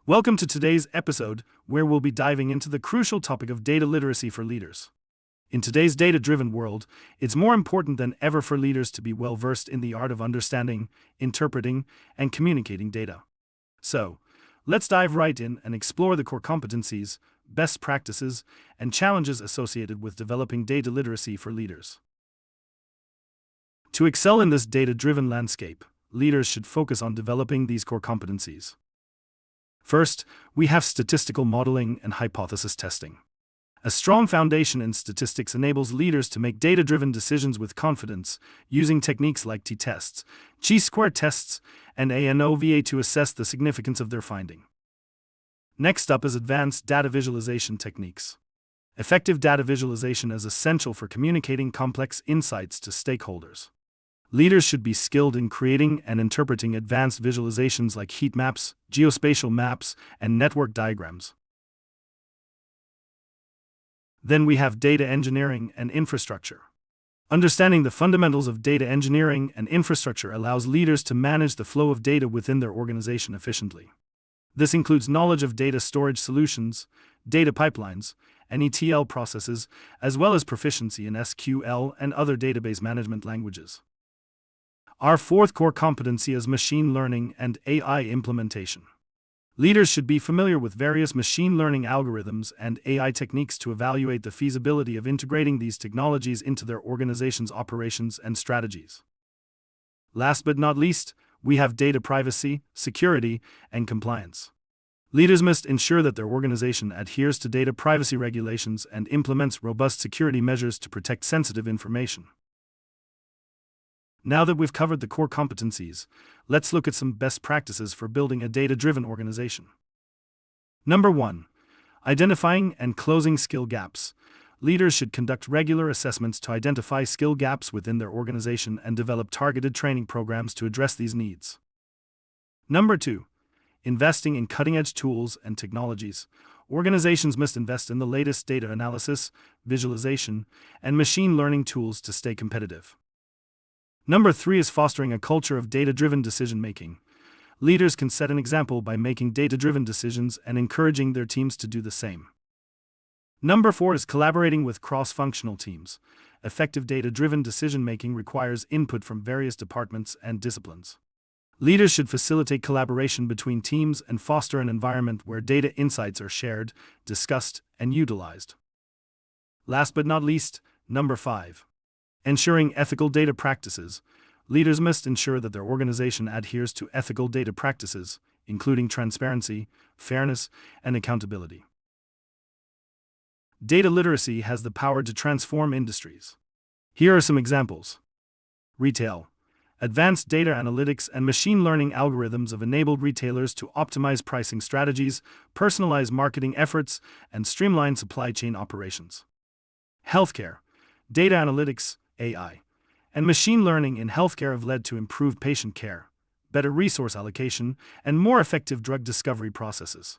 Welcome to today's episode, where we'll be diving into the crucial topic of data literacy for leaders. In today's data-driven world, it's more important than ever for leaders to be well-versed in the art of understanding, interpreting, and communicating data. So, let's dive right in and explore the core competencies, best practices, and challenges associated with developing data literacy for leaders. To excel in this data-driven landscape, leaders should focus on developing these core competencies. First, we have statistical modeling and hypothesis testing. A strong foundation in statistics enables leaders to make data-driven decisions with confidence, using techniques like t-tests, chi-square tests, and ANOVA to assess the significance of their finding. Next up is advanced data visualization techniques. Effective data visualization is essential for communicating complex insights to stakeholders. Leaders should be skilled in creating and interpreting advanced visualizations like heat maps, geospatial maps, and network diagrams. Then we have data engineering and infrastructure. Understanding the fundamentals of data engineering and infrastructure allows leaders to manage the flow of data within their organization efficiently. This includes knowledge of data storage solutions, data pipelines, and ETL processes, as well as proficiency in SQL and other database management languages. Our fourth core competency is machine learning and AI implementation. Leaders should be familiar with various machine learning algorithms and AI techniques to evaluate the feasibility of integrating these technologies into their organization's operations and strategies. Last but not least, we have data privacy, security, and compliance. Leaders must ensure that their organization adheres to data privacy regulations and implements robust security measures to protect sensitive information. Now that we've covered the core competencies, let's look at some best practices for building a data-driven organization. Number 1. Identifying and closing skill gaps. Leaders should conduct regular assessments to identify skill gaps within their organization and develop targeted training programs to address these needs. Number 2. Investing in cutting-edge tools and technologies. Organizations must invest in the latest data analysis, visualization, and machine learning tools to stay competitive. Number 3 is fostering a culture of data-driven decision-making. Leaders can set an example by making data-driven decisions and encouraging their teams to do the same. Number 4 is collaborating with cross-functional teams. Effective data-driven decision-making requires input from various departments and disciplines. Leaders should facilitate collaboration between teams and foster an environment where data insights are shared, discussed, and utilized. Last but not least, number 5. Ensuring ethical data practices. Leaders must ensure that their organization adheres to ethical data practices, including transparency, fairness, and accountability. Data literacy has the power to transform industries. Here are some examples. Retail. Advanced data analytics and machine learning algorithms have enabled retailers to optimize pricing strategies, personalize marketing efforts, and streamline supply chain operations. Healthcare. Data analytics, AI, and machine learning in healthcare have led to improved patient care, better resource allocation, and more effective drug discovery processes.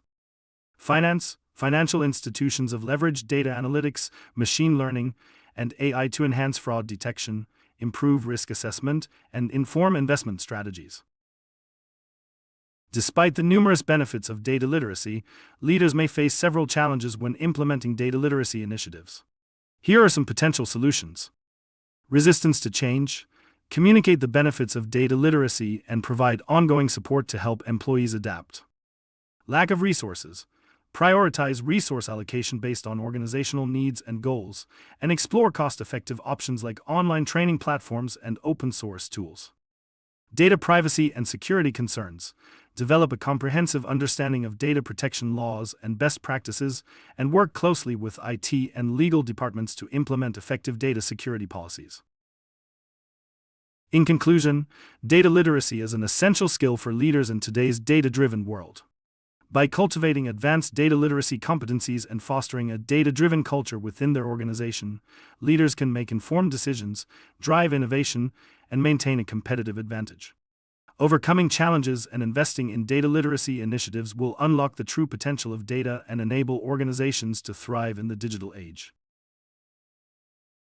Financial institutions have leveraged data analytics, machine learning, and AI to enhance fraud detection, improve risk assessment, and inform investment strategies. Despite the numerous benefits of data literacy, leaders may face several challenges when implementing data literacy initiatives. Here are some potential solutions. Resistance to change. Communicate the benefits of data literacy and provide ongoing support to help employees adapt. Lack of resources. Prioritize resource allocation based on organizational needs and goals, and explore cost-effective options like online training platforms and open-source tools. Data privacy and security concerns. Develop a comprehensive understanding of data protection laws and best practices, and work closely with IT and legal departments to implement effective data security policies. In conclusion, data literacy is an essential skill for leaders in today's data-driven world. By cultivating advanced data literacy competencies and fostering a data-driven culture within their organization, leaders can make informed decisions, drive innovation, and maintain a competitive advantage. Overcoming challenges and investing in data literacy initiatives will unlock the true potential of data and enable organizations to thrive in the digital age.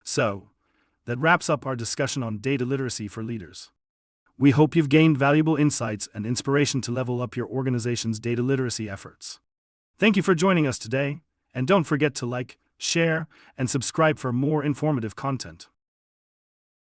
So, that wraps up our discussion on data literacy for leaders. We hope you've gained valuable insights and inspiration to level up your organization's data literacy efforts. Thank you for joining us today, and don't forget to like, share, and subscribe for more informative content.